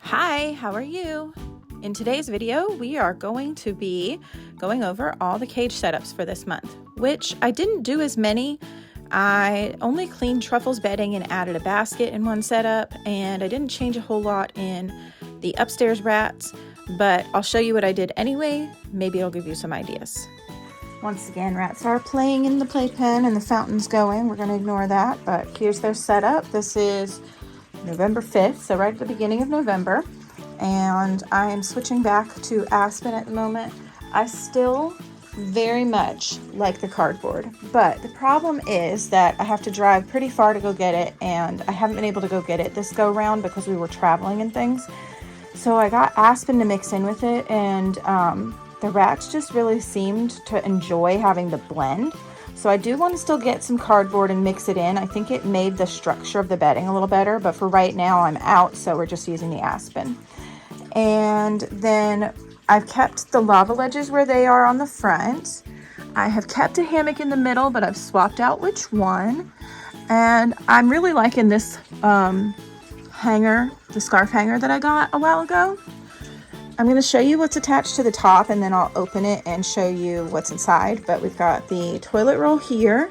Hi, how are you? In today's video, we are going to be going over all the cage setups for this month, which I didn't do as many. I only cleaned Truffle's bedding and added a basket in one setup, and I didn't change a whole lot in the upstairs rats, but I'll show you what I did anyway. Maybe it'll give you some ideas. Once again, rats are playing in the playpen and the fountain's going. We're going to ignore that, but here's their setup. This is November 5th, so right at the beginning of November, and I am switching back to Aspen at the moment. I still very much like the cardboard, but the problem is that I have to drive pretty far to go get it, and I haven't been able to go get it this go round because we were traveling and things. So I got Aspen to mix in with it, and the rats just really seemed to enjoy having the blend. So I do want to still get some cardboard and mix it in. I think it made the structure of the bedding a little better, but for right now I'm out, so we're just using the Aspen. And then I've kept the lava ledges where they are on the front. I have kept a hammock in the middle, but I've swapped out which one. And I'm really liking this hanger, the scarf hanger that I got a while ago. I'm going to show you what's attached to the top, and then I'll open it and show you what's inside. But we've got the toilet roll here.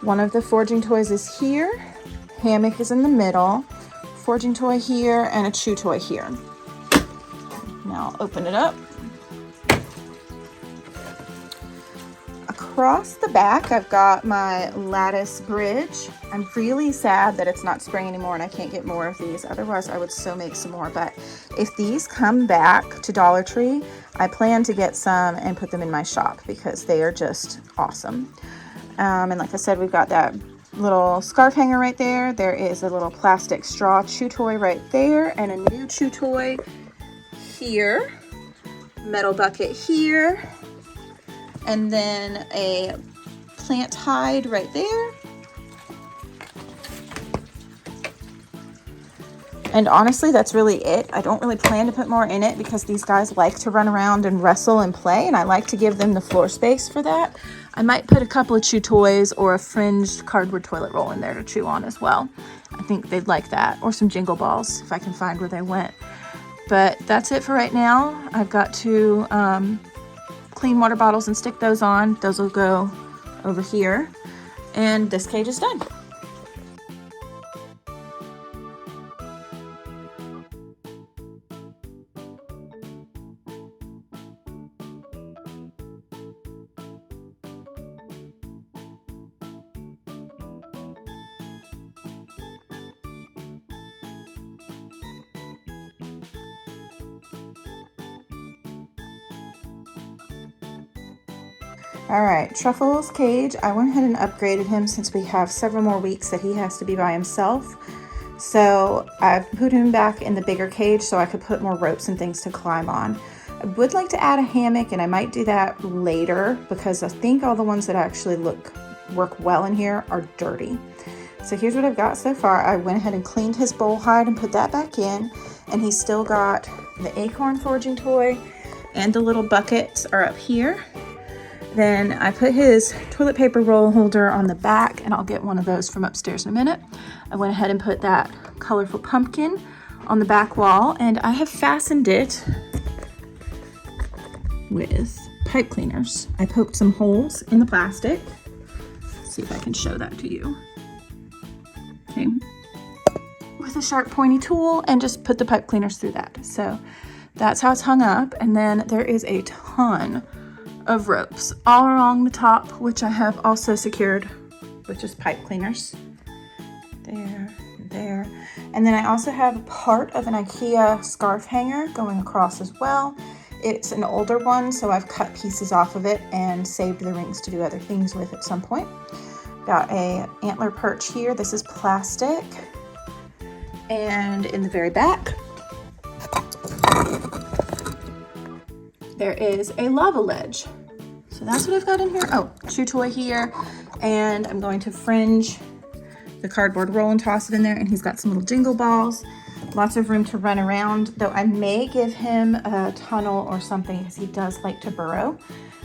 One of the foraging toys is here. Hammock is in the middle. Foraging toy here and a chew toy here. Now I'll open it up. Across the back, I've got my lattice bridge. I'm really sad that it's not spring anymore and I can't get more of these. Otherwise, I would so make some more. But if these come back to Dollar Tree, I plan to get some and put them in my shop because they are just awesome. And like I said, we've got that little scarf hanger right there. There is a little plastic straw chew toy right there and a new chew toy here. Metal bucket here. And then a plant hide right there. And honestly, that's really it. I don't really plan to put more in it because these guys like to run around and wrestle and play, and I like to give them the floor space for that. I might put a couple of chew toys or a fringed cardboard toilet roll in there to chew on as well. I think they'd like that, or some jingle balls if I can find where they went. But that's it for right now. I've got to clean water bottles and stick those on. Those will go over here, and this cage is done. All right, Truffle's cage, I went ahead and upgraded him since we have several more weeks that he has to be by himself. So I've put him back in the bigger cage so I could put more ropes and things to climb on. I would like to add a hammock, and I might do that later because I think all the ones that actually work well in here are dirty. So here's what I've got so far. I went ahead and cleaned his bowl hide and put that back in, and he's still got the acorn foraging toy, and the little buckets are up here. Then I put his toilet paper roll holder on the back, and I'll get one of those from upstairs in a minute. I went ahead and put that colorful pumpkin on the back wall, and I have fastened it with pipe cleaners. I poked some holes in the plastic. Let's see if I can show that to you. Okay. With a sharp pointy tool, and just put the pipe cleaners through that. So that's how it's hung up. And then there is a ton of ropes all along the top, which I have also secured with just pipe cleaners. There, there. And then I also have part of an IKEA scarf hanger going across as well. It's an older one, so I've cut pieces off of it and saved the rings to do other things with at some point. Got a antler perch here. This is plastic. And in the very back, there is a lava ledge. So that's what I've got in here. Oh, chew toy here. And I'm going to fringe the cardboard roll and toss it in there. And he's got some little jingle balls. Lots of room to run around, though I may give him a tunnel or something because he does like to burrow.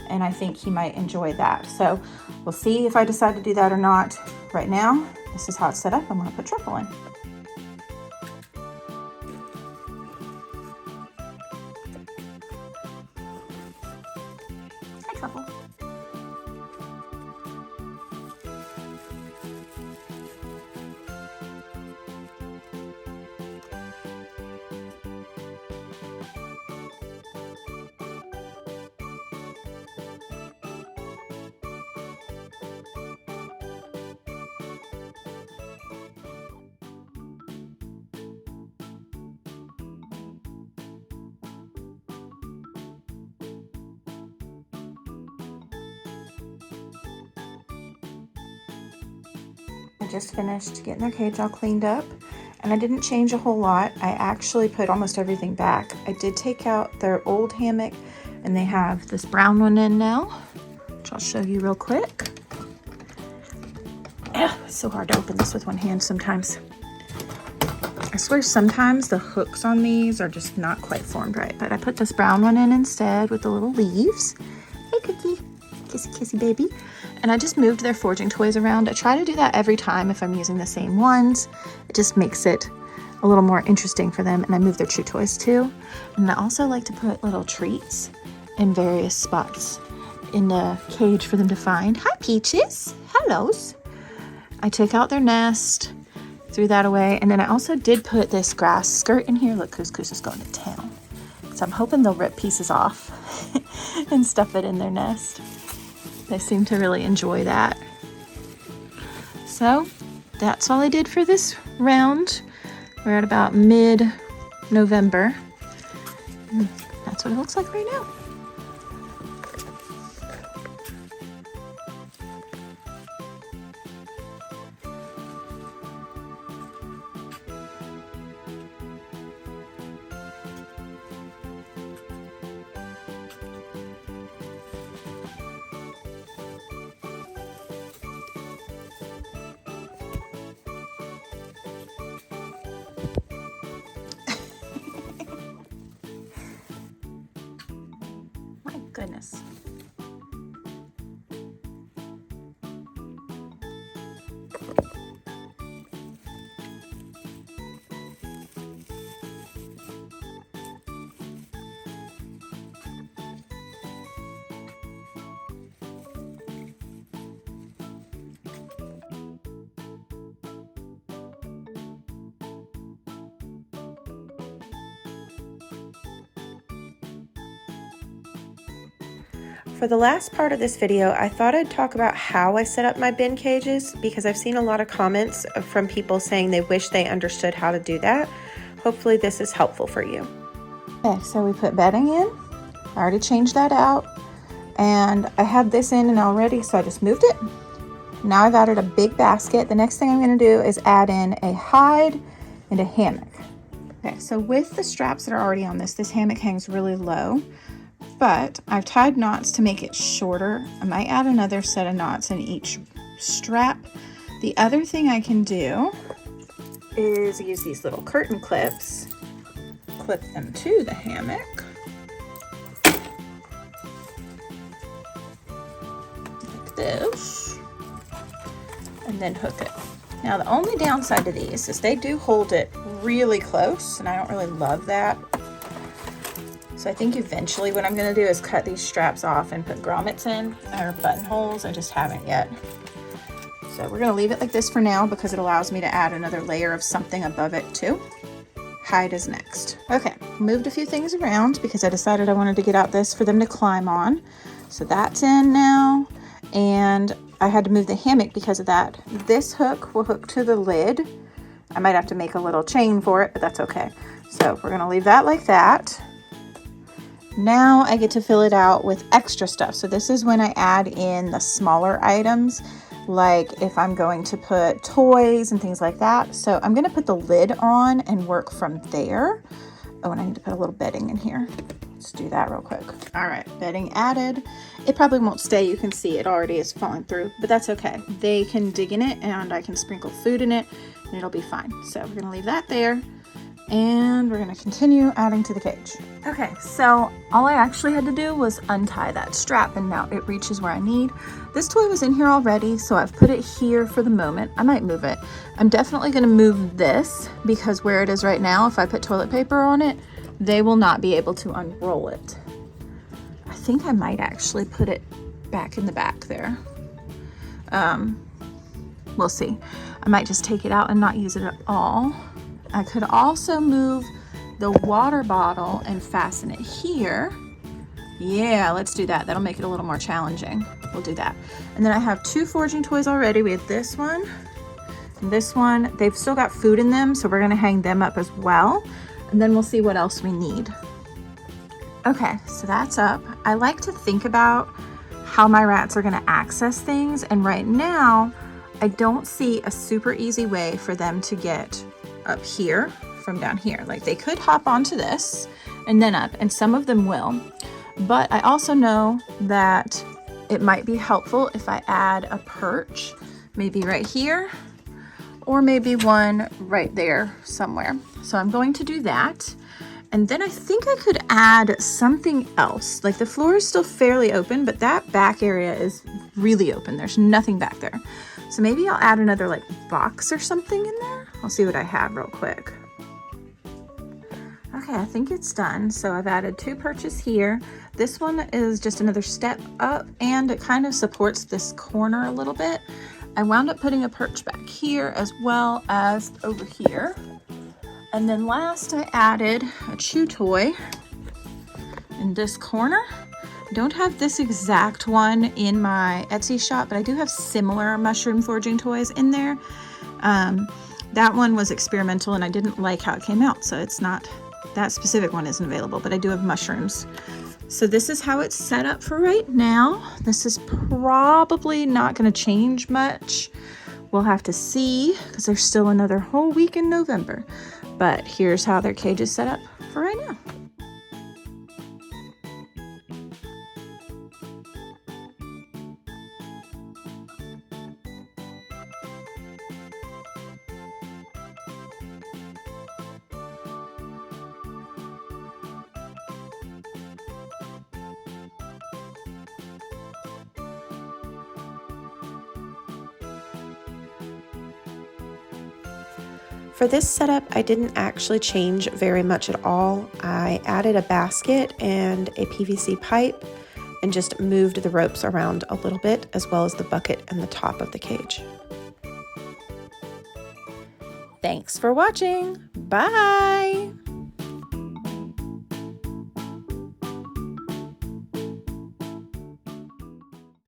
And I think he might enjoy that. So we'll see if I decide to do that or not. Right now, this is how it's set up. I'm gonna put Truffle in. Truffle. I just finished getting their cage all cleaned up, and I didn't change a whole lot. I actually put almost everything back. I did take out their old hammock, and they have this brown one in now, which I'll show you real quick. It's so hard to open this with one hand sometimes. I swear sometimes the hooks on these are just not quite formed right, but I put this brown one in instead with the little leaves. Hey, Cookie. Kissy, kissy, baby. And I just moved their foraging toys around. I try to do that every time if I'm using the same ones. It just makes it a little more interesting for them. And I move their chew toys too. And I also like to put little treats in various spots in the cage for them to find. Hi, Peaches. Hellos. I took out their nest, threw that away. And then I also did put this grass skirt in here. Look, Couscous is going to town. So I'm hoping they'll rip pieces off and stuff it in their nest. They seem to really enjoy that. So that's all I did for this round. We're at about mid-November. That's what it looks like right now. Goodness. For the last part of this video, I thought I'd talk about how I set up my bin cages because I've seen a lot of comments from people saying they wish they understood how to do that. Hopefully this is helpful for you. Okay, so we put bedding in. I already changed that out. And I had this in and already, so I just moved it. Now I've added a big basket. The next thing I'm going to do is add in a hide and a hammock. Okay, so with the straps that are already on this hammock hangs really low. But I've tied knots to make it shorter. I might add another set of knots in each strap. The other thing I can do is use these little curtain clips, clip them to the hammock, like this, and then hook it. Now the only downside to these is they do hold it really close, and I don't really love that. So I think eventually what I'm going to do is cut these straps off and put grommets in, or buttonholes. I just haven't yet. So we're going to leave it like this for now because it allows me to add another layer of something above it too. Hide is next. Okay, moved a few things around because I decided I wanted to get out this for them to climb on. So that's in now. And I had to move the hammock because of that. This hook will hook to the lid. I might have to make a little chain for it, but that's okay. So we're going to leave that like that. Now I get to fill it out with extra stuff. So this is when I add in the smaller items, like if I'm going to put toys and things like that. So I'm going to put the lid on and work from there. Oh, and I need to put a little bedding in here. Let's do that real quick. All right, bedding added. It probably won't stay. You can see it already is falling through, but that's okay. They can dig in it and I can sprinkle food in it and it'll be fine. So we're going to leave that there. And we're going to continue adding to the cage. Okay, so all I actually had to do was untie that strap and now it reaches where I need. This toy was in here already, so I've put it here for the moment. I might move it. I'm definitely going to move this because where it is right now, if I put toilet paper on it, they will not be able to unroll it. I think I might actually put it back in the back there. We'll see. I might just take it out and not use it at all. I could also move the water bottle and fasten it here. Yeah, let's do that. That'll make it a little more challenging. We'll do that. And then I have 2 foraging toys already. We have this one and this one. They've still got food in them, so we're gonna hang them up as well. And then we'll see what else we need. Okay, so that's up. I like to think about how my rats are gonna access things, and right now, I don't see a super easy way for them to get up here from down here. Like they could hop onto this and then up, and some of them will. But I also know that it might be helpful if I add a perch, maybe right here, or maybe one right there somewhere. So I'm going to do that. And then I think I could add something else. Like the floor is still fairly open, but that back area is really open. There's nothing back there. So maybe I'll add another like box or something in there. I'll see what I have real quick. Okay, I think it's done. So I've added 2 perches here. This one is just another step up, and it kind of supports this corner a little bit. I wound up putting a perch back here as well as over here. And then last I added a chew toy in this corner. I don't have this exact one in my Etsy shop, but I do have similar mushroom foraging toys in there. That one was experimental and I didn't like how it came out, so it's not, that specific one isn't available, but I do have mushrooms. So this is how it's set up for right now. This is probably not going to change much. We'll have to see because there's still another whole week in November. But here's how their cage is set up for right now. For this setup, I didn't actually change very much at all. I added a basket and a PVC pipe and just moved the ropes around a little bit, as well as the bucket and the top of the cage. Thanks for watching. Bye.